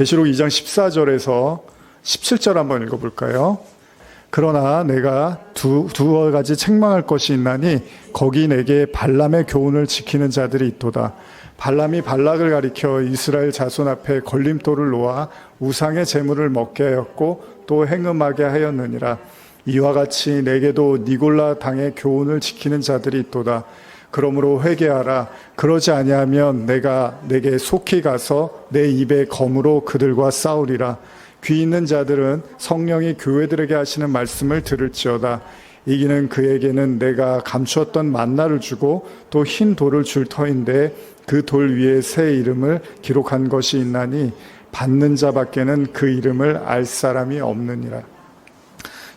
계시록 2장 14절에서 17절 한번 읽어볼까요? 그러나 내가 두어 가지 책망할 것이 있나니 거기 내게 발람의 교훈을 지키는 자들이 있도다. 발람이 발락을 가리켜 이스라엘 자손 앞에 걸림돌을 놓아 우상의 재물을 먹게 하였고 또 행음하게 하였느니라. 이와 같이 내게도 니골라 당의 교훈을 지키는 자들이 있도다. 그러므로 회개하라. 그러지 아니하면 내가 내게 속히 가서 내 입의 검으로 그들과 싸우리라. 귀 있는 자들은 성령이 교회들에게 하시는 말씀을 들을지어다. 이기는 그에게는 내가 감추었던 만나를 주고 또 흰 돌을 줄 터인데 그 돌 위에 새 이름을 기록한 것이 있나니 받는 자밖에는 그 이름을 알 사람이 없느니라.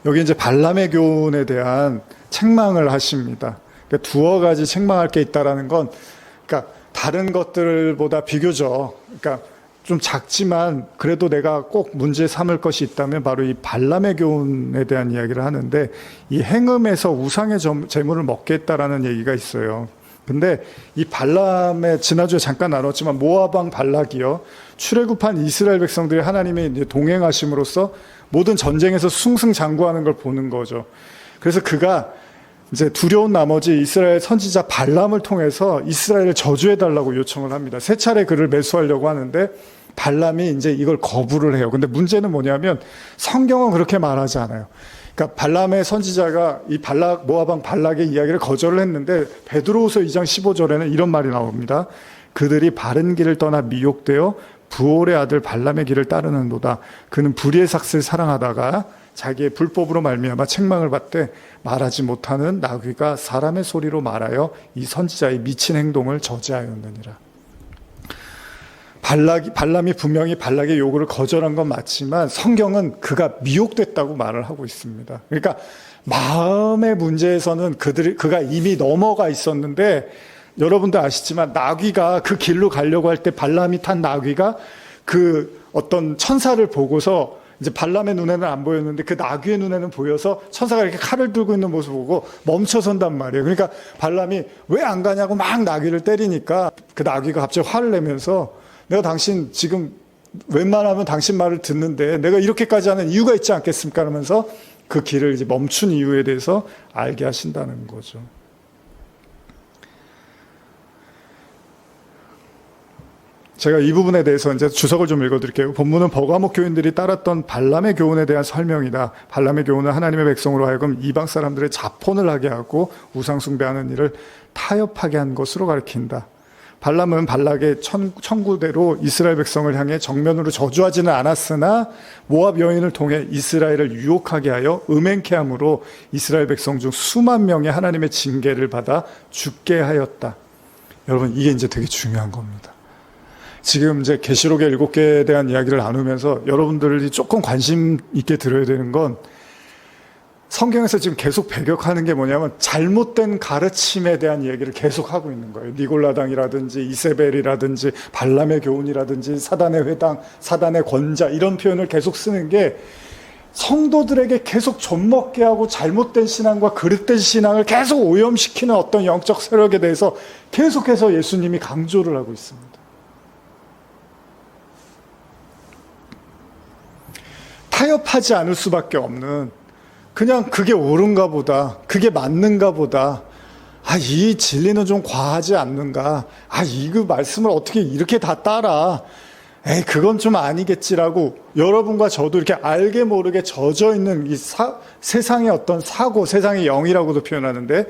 여기 이제 발람의 교훈에 대한 책망을 하십니다. 그러니까 두어 가지 책망할 게 있다라는 건, 그러니까 다른 것들보다 비교적, 그러니까 좀 작지만 그래도 내가 꼭 문제 삼을 것이 있다면 바로 이 발람의 교훈에 대한 이야기를 하는데, 이 행음에서 우상의 재물을 먹겠다라는 얘기가 있어요. 근데 이 발람의, 지난주에 잠깐 나눴지만 모압 왕 발락이요, 출애굽한 이스라엘 백성들이 하나님이 이제 동행하심으로써 모든 전쟁에서 승승장구하는 걸 보는 거죠. 그래서 그가 이제 두려운 나머지 이스라엘 선지자 발람을 통해서 이스라엘을 저주해달라고 요청을 합니다. 세 차례 그를 매수하려고 하는데 발람이 이제 이걸 거부를 해요. 근데 문제는 뭐냐면 성경은 그렇게 말하지 않아요. 그러니까 발람의 선지자가 이 모압 왕 발락의 이야기를 거절을 했는데 베드로후서 2장 15절에는 이런 말이 나옵니다. 그들이 바른 길을 떠나 미혹되어 부올의 아들 발람의 길을 따르는도다. 그는 불의의 삭슬을 사랑하다가 자기의 불법으로 말미암아 책망을 받되 말하지 못하는 나귀가 사람의 소리로 말하여 이 선지자의 미친 행동을 저지하였느니라. 발람이 분명히 발락의 요구를 거절한 건 맞지만 성경은 그가 미혹됐다고 말을 하고 있습니다. 그러니까 마음의 문제에서는 그가 이미 넘어가 있었는데, 여러분도 아시지만 나귀가 그 길로 가려고 할 때 발람이 탄 나귀가 그 어떤 천사를 보고서 이제 발람의 눈에는 안 보였는데 그 나귀의 눈에는 보여서 천사가 이렇게 칼을 들고 있는 모습을 보고 멈춰선단 말이에요. 그러니까 발람이 왜 안 가냐고 막 나귀를 때리니까 그 나귀가 갑자기 화를 내면서 내가 당신 지금 웬만하면 당신 말을 듣는데 내가 이렇게까지 하는 이유가 있지 않겠습니까? 하면서 그 길을 이제 멈춘 이유에 대해서 알게 하신다는 거죠. 제가 이 부분에 대해서 이제 주석을 좀 읽어드릴게요. 본문은 버가목 교인들이 따랐던 발람의 교훈에 대한 설명이다. 발람의 교훈은 하나님의 백성으로 하여금 이방 사람들의 자폰을 하게 하고 우상 숭배하는 일을 타협하게 한 것으로 가리킨다. 발람은 발락의 청구대로 이스라엘 백성을 향해 정면으로 저주하지는 않았으나 모압 여인을 통해 이스라엘을 유혹하게 하여 음행케 함으로 이스라엘 백성 중 수만 명의 하나님의 징계를 받아 죽게 하였다. 여러분, 이게 이제 되게 중요한 겁니다. 지금 이제 계시록의 7개에 대한 이야기를 나누면서 여러분들이 조금 관심 있게 들어야 되는 건, 성경에서 지금 계속 배격하는 게 뭐냐면 잘못된 가르침에 대한 얘기를 계속 하고 있는 거예요. 니골라당이라든지 이세벨이라든지 발람의 교훈이라든지 사단의 회당, 사단의 권자, 이런 표현을 계속 쓰는 게 성도들에게 계속 좀먹게 하고 잘못된 신앙과 그릇된 신앙을 계속 오염시키는 어떤 영적 세력에 대해서 계속해서 예수님이 강조를 하고 있습니다. 타협하지 않을 수밖에 없는, 그냥 그게 옳은가 보다, 그게 맞는가 보다, 이 진리는 좀 과하지 않는가, 이거 말씀을 어떻게 이렇게 다 따라, 그건 좀 아니겠지라고 여러분과 저도 이렇게 알게 모르게 젖어 있는 이 세상의 어떤 사고, 세상의 영이라고도 표현하는데,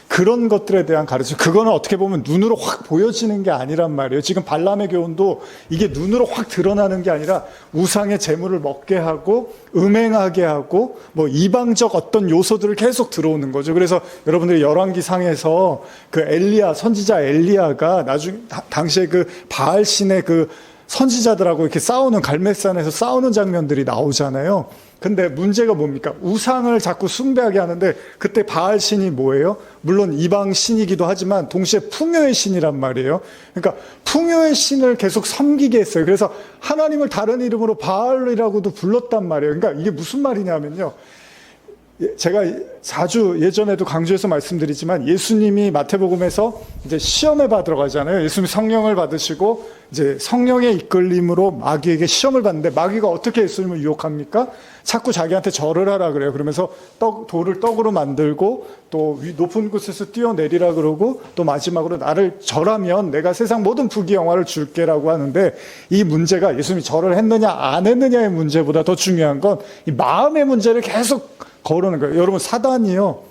그런 것들에 대한 가르침, 그거는 어떻게 보면 눈으로 확 보여지는 게 아니란 말이에요. 지금 발람의 교훈도 이게 눈으로 확 드러나는 게 아니라 우상의 재물을 먹게 하고 음행하게 하고 뭐 이방적 어떤 요소들을 계속 들어오는 거죠. 그래서 여러분들이 열왕기상에서 그 엘리야, 선지자 엘리야가 나중에 당시에 그 바알 신의 그 선지자들하고 이렇게 싸우는, 갈멜산에서 싸우는 장면들이 나오잖아요. 근데 문제가 뭡니까? 우상을 자꾸 숭배하게 하는데, 그때 바알 신이 뭐예요? 물론 이방 신이기도 하지만 동시에 풍요의 신이란 말이에요. 그러니까 풍요의 신을 계속 섬기게 했어요. 그래서 하나님을 다른 이름으로 바알이라고도 불렀단 말이에요. 그러니까 이게 무슨 말이냐면요, 제가 자주 예전에도 강조해서 말씀드리지만 예수님이 마태복음에서 이제 시험을 받으러 가잖아요. 예수님이 성령을 받으시고 이제 성령의 이끌림으로 마귀에게 시험을 받는데 마귀가 어떻게 예수님을 유혹합니까? 자꾸 자기한테 절을 하라 그래요. 그러면서 돌을 떡으로 만들고 또 높은 곳에서 뛰어내리라 그러고 또 마지막으로 나를 절하면 내가 세상 모든 부귀 영화를 줄게라고 하는데 이 문제가 예수님이 절을 했느냐 안 했느냐의 문제보다 더 중요한 건 이 마음의 문제를 계속 거르는 거예요. 여러분 사단이요.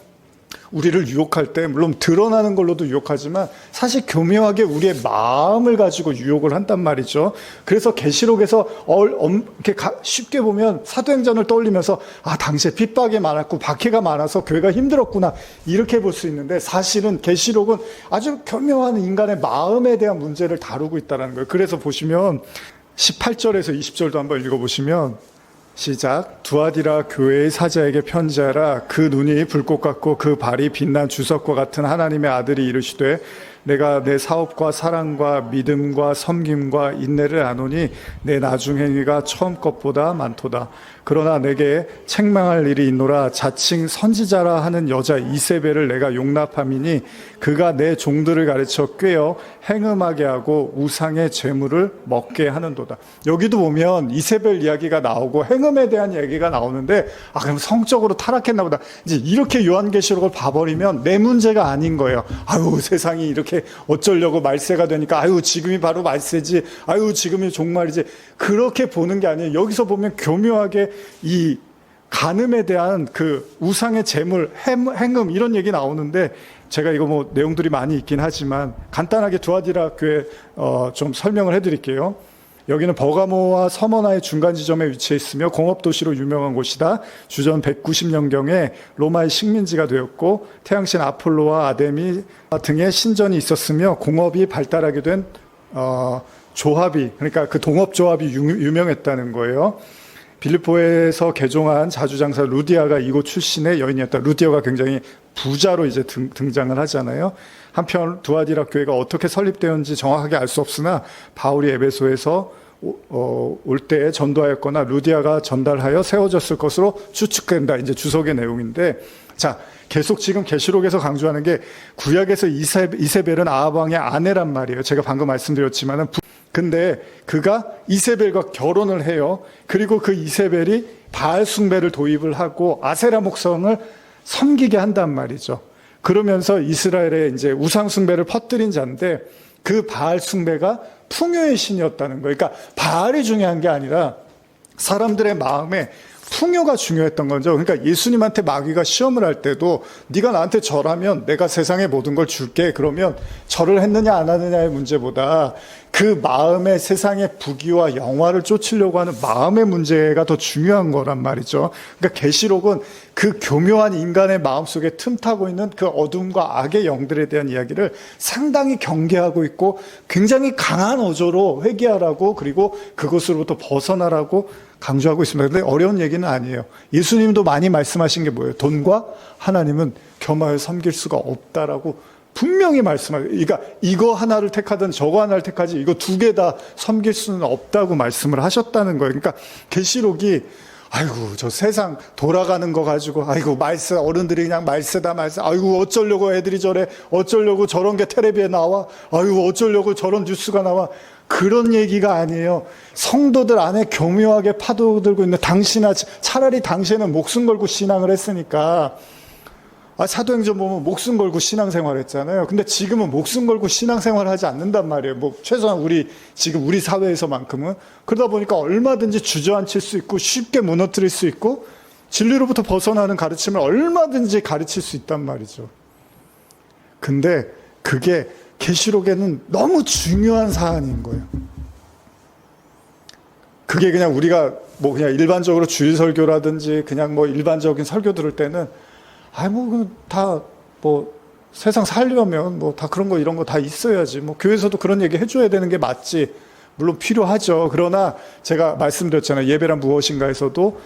우리를 유혹할 때 물론 드러나는 걸로도 유혹하지만 사실 교묘하게 우리의 마음을 가지고 유혹을 한단 말이죠. 그래서 계시록에서 이렇게 쉽게 보면 사도행전을 떠올리면서 당시에 핍박이 많았고 박해가 많아서 교회가 힘들었구나 이렇게 볼 수 있는데 사실은 계시록은 아주 교묘한 인간의 마음에 대한 문제를 다루고 있다는 거예요. 그래서 보시면 18절에서 20절도 한번 읽어보시면 시작. 두아디라 교회의 사자에게 편지하라. 그 눈이 불꽃 같고 그 발이 빛난 주석과 같은 하나님의 아들이 이르시되 내가 내 사업과 사랑과 믿음과 섬김과 인내를 아노니 내 나중 행위가 처음 것보다 많도다. 그러나 내게 책망할 일이 있노라. 자칭 선지자라 하는 여자 이세벨을 내가 용납함이니 그가 내 종들을 가르쳐 꿰어 행음하게 하고 우상의 재물을 먹게 하는도다. 여기도 보면 이세벨 이야기가 나오고 행음에 대한 얘기가 나오는데 그럼 성적으로 타락했나 보다. 이제 이렇게 요한계시록을 봐버리면 내 문제가 아닌 거예요. 세상이 이렇게 어쩌려고 말세가 되니까 지금이 바로 말세지. 지금이 종말이지. 그렇게 보는 게 아니에요. 여기서 보면 교묘하게 이 간음에 대한 그 우상의 재물, 행음 이런 얘기 나오는데 제가 이거 내용들이 많이 있긴 하지만 간단하게 두아디라 교회 좀 설명을 해드릴게요. 여기는 버가모와 서머나의 중간 지점에 위치해 있으며 공업도시로 유명한 곳이다. 주전 190년경에 로마의 식민지가 되었고 태양신 아폴로와 아데미 등의 신전이 있었으며 공업이 발달하게 된 조합이 그러니까 그 동업조합이 유명했다는 거예요. 빌립보에서 개종한 자주장사 루디아가 이곳 출신의 여인이었다. 루디아가 굉장히 부자로 이제 등장을 하잖아요. 한편 두아디라 교회가 어떻게 설립되었는지 정확하게 알 수 없으나 바울이 에베소에서 올 때 전도하였거나 루디아가 전달하여 세워졌을 것으로 추측된다. 이제 주석의 내용인데, 자 계속 지금 계시록에서 강조하는 게 구약에서 이세벨은 아합 왕의 아내란 말이에요. 제가 방금 말씀드렸지만은 근데 그가 이세벨과 결혼을 해요. 그리고 그 이세벨이 바알 숭배를 도입을 하고 아세라 목성을 섬기게 한단 말이죠. 그러면서 이스라엘에 이제 우상 숭배를 퍼뜨린 자인데 그 바알 숭배가 풍요의 신이었다는 거예요. 그러니까 바알이 중요한 게 아니라 사람들의 마음에 풍요가 중요했던 거죠. 그러니까 예수님한테 마귀가 시험을 할 때도 네가 나한테 절하면 내가 세상의 모든 걸 줄게. 그러면 절을 했느냐 안 하느냐의 문제보다 그 마음에 세상의 부귀와 영화를 쫓으려고 하는 마음의 문제가 더 중요한 거란 말이죠. 그러니까 계시록은 그 교묘한 인간의 마음속에 틈타고 있는 그 어둠과 악의 영들에 대한 이야기를 상당히 경계하고 있고 굉장히 강한 어조로 회개하라고 그리고 그것으로부터 벗어나라고 강조하고 있습니다. 그런데 어려운 얘기는 아니에요. 예수님도 많이 말씀하신 게 뭐예요? 돈과 하나님은 겸하여 섬길 수가 없다라고 분명히 말씀하세요. 그러니까 이거 하나를 택하든 저거 하나를 택하지 이거 두 개 다 섬길 수는 없다고 말씀을 하셨다는 거예요. 그러니까 계시록이 저 세상 돌아가는 거 가지고 말세 어른들이 그냥 말세다 말세. 어쩌려고 애들이 저래. 어쩌려고 저런 게 텔레비에 나와. 어쩌려고 저런 뉴스가 나와. 그런 얘기가 아니에요. 성도들 안에 교묘하게 파도들고 있는 차라리 당시에는 목숨 걸고 신앙을 했으니까 사도행전 보면 목숨 걸고 신앙생활 했잖아요. 근데 지금은 목숨 걸고 신앙생활 하지 않는단 말이에요. 최소한 지금 우리 사회에서만큼은. 그러다 보니까 얼마든지 주저앉힐 수 있고 쉽게 무너뜨릴 수 있고 진리로부터 벗어나는 가르침을 얼마든지 가르칠 수 있단 말이죠. 근데 그게 계시록에는 너무 중요한 사안인 거예요. 그게 그냥 우리가 그냥 일반적으로 주일 설교라든지 그냥 일반적인 설교 들을 때는 세상 살려면 다 그런 거 이런 거 다 있어야지. 교회에서도 그런 얘기 해줘야 되는 게 맞지. 물론 필요하죠. 그러나 제가 말씀드렸잖아요. 예배란 무엇인가에서도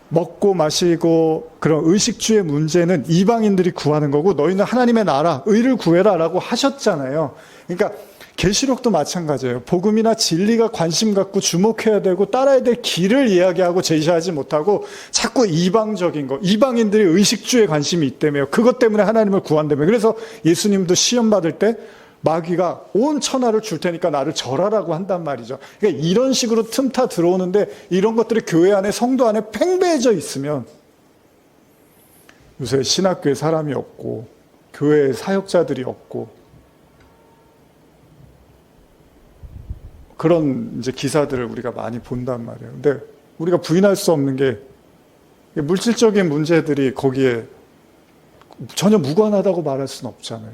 먹고 마시고 그런 의식주의 문제는 이방인들이 구하는 거고 너희는 하나님의 나라, 의를 구해라 라고 하셨잖아요. 그러니까 계시록도 마찬가지예요. 복음이나 진리가 관심 갖고 주목해야 되고 따라야 될 길을 이야기하고 제시하지 못하고 자꾸 이방적인 거, 이방인들이 의식주에 관심이 있다며요. 그것 때문에 하나님을 구한다며. 그래서 예수님도 시험 받을 때 마귀가 온 천하를 줄 테니까 나를 절하라고 한단 말이죠. 그러니까 이런 식으로 틈타 들어오는데 이런 것들이 교회 안에, 성도 안에 팽배해져 있으면 요새 신학교에 사람이 없고 교회에 사역자들이 없고 그런 이제 기사들을 우리가 많이 본단 말이에요. 근데 우리가 부인할 수 없는 게 물질적인 문제들이 거기에 전혀 무관하다고 말할 수는 없잖아요.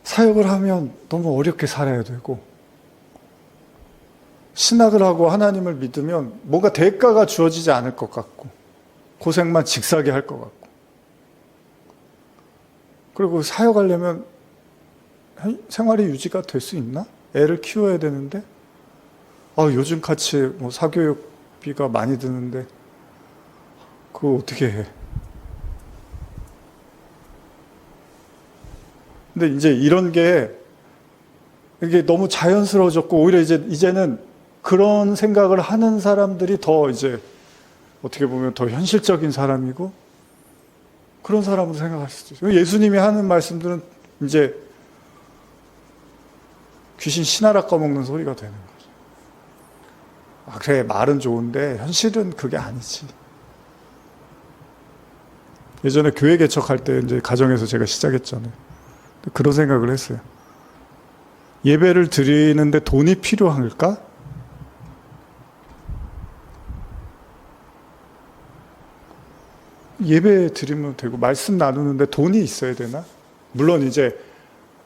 사역을 하면 너무 어렵게 살아야 되고 신학을 하고 하나님을 믿으면 뭔가 대가가 주어지지 않을 것 같고 고생만 직사게 할 것 같고 그리고 사역하려면 생활이 유지가 될 수 있나? 애를 키워야 되는데 요즘 같이 뭐 사교육비가 많이 드는데 그거 어떻게 해? 근데 이제 이런 게 이게 너무 자연스러워졌고 오히려 이제는 그런 생각을 하는 사람들이 더 이제 어떻게 보면 더 현실적인 사람이고 그런 사람으로 생각할 수도 있어요. 예수님이 하는 말씀들은 이제 귀신 신하라 꺼먹는 소리가 되는 거죠. 그래, 말은 좋은데 현실은 그게 아니지. 예전에 교회 개척할 때 이제 가정에서 제가 시작했잖아요. 그런 생각을 했어요. 예배를 드리는데 돈이 필요할까? 예배 드리면 되고 말씀 나누는데 돈이 있어야 되나? 물론 이제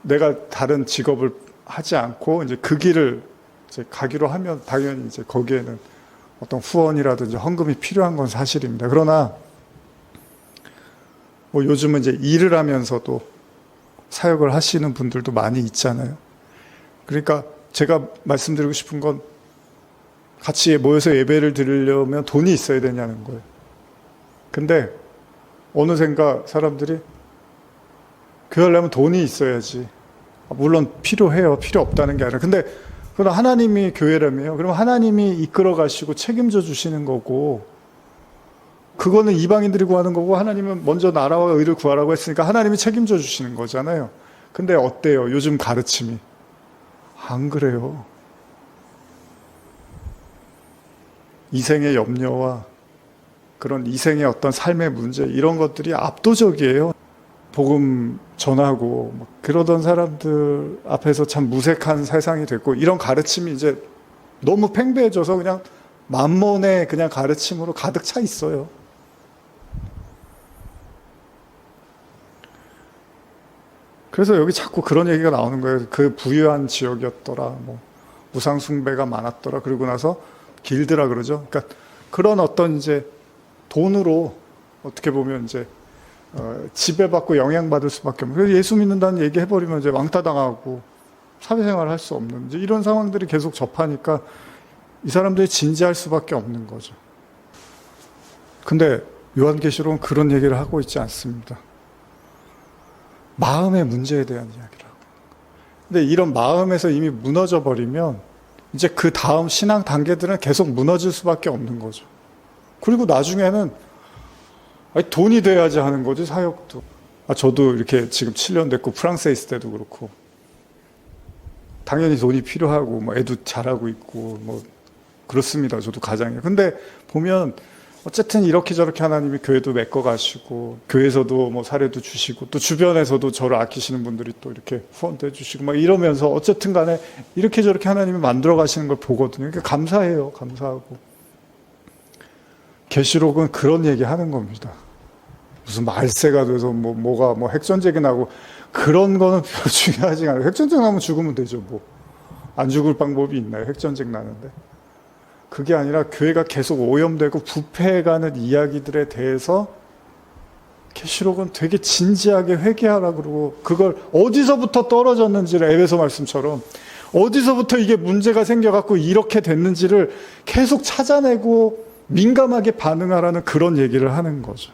내가 다른 직업을 하지 않고 이제 그 길을 이제 가기로 하면 당연히 이제 거기에는 어떤 후원이라든지 헌금이 필요한 건 사실입니다. 그러나 뭐 요즘은 이제 일을 하면서도 사역을 하시는 분들도 많이 있잖아요. 그러니까 제가 말씀드리고 싶은 건 같이 모여서 예배를 드리려면 돈이 있어야 되냐는 거예요. 근데 어느샌가 사람들이 교회하려면 돈이 있어야지. 물론 필요해요. 필요 없다는 게 아니라. 근데 그건 하나님이 교회라며요. 그럼 하나님이 이끌어 가시고 책임져 주시는 거고 그거는 이방인들이 구하는 거고 하나님은 먼저 나라와 의를 구하라고 했으니까 하나님이 책임져 주시는 거잖아요. 근데 어때요? 요즘 가르침이. 안 그래요. 이생의 염려와 그런 이생의 어떤 삶의 문제 이런 것들이 압도적이에요. 복음 전하고 그러던 사람들 앞에서 참 무색한 세상이 됐고 이런 가르침이 이제 너무 팽배해져서 그냥 만몬의 그냥 가르침으로 가득 차 있어요. 그래서 여기 자꾸 그런 얘기가 나오는 거예요. 그 부유한 지역이었더라. 뭐 우상 숭배가 많았더라. 그러고 나서 길드라 그러죠. 그러니까 그런 어떤 이제 돈으로 어떻게 보면 이제 지배받고 영향받을 수밖에 없는. 그래서 예수 믿는다는 얘기 해버리면 이제 왕따당하고 사회생활 할 수 없는 이제 이런 상황들이 계속 접하니까 이 사람들이 진지할 수밖에 없는 거죠. 근데 요한계시록은 그런 얘기를 하고 있지 않습니다. 마음의 문제에 대한 이야기를 하고. 근데 이런 마음에서 이미 무너져 버리면 이제 그 다음 신앙 단계들은 계속 무너질 수밖에 없는 거죠. 그리고 나중에는 돈이 돼야지 하는 거지, 사역도. 저도 이렇게 지금 7년 됐고 프랑스에 있을 때도 그렇고 당연히 돈이 필요하고 뭐 애도 잘하고 있고 뭐 그렇습니다. 저도 가장이에요. 근데 보면 어쨌든 이렇게 저렇게 하나님이 교회도 메꿔 가시고 교회에서도 뭐 사례도 주시고 또 주변에서도 저를 아끼시는 분들이 또 이렇게 후원도 해주시고 막 이러면서 어쨌든 간에 이렇게 저렇게 하나님이 만들어 가시는 걸 보거든요. 그러니까 감사해요. 감사하고. 계시록은 그런 얘기 하는 겁니다. 무슨 말세가 돼서 뭐가 핵전쟁이 나고 그런 거는 별로 중요하지 않아요. 핵전쟁 나면 죽으면 되죠. 뭐 안 죽을 방법이 있나요? 핵전쟁 나는데. 그게 아니라 교회가 계속 오염되고 부패해가는 이야기들에 대해서 계시록은 되게 진지하게 회개하라 그러고 그걸 어디서부터 떨어졌는지를 에베소 말씀처럼 어디서부터 이게 문제가 생겨갖고 이렇게 됐는지를 계속 찾아내고 민감하게 반응하라는 그런 얘기를 하는 거죠.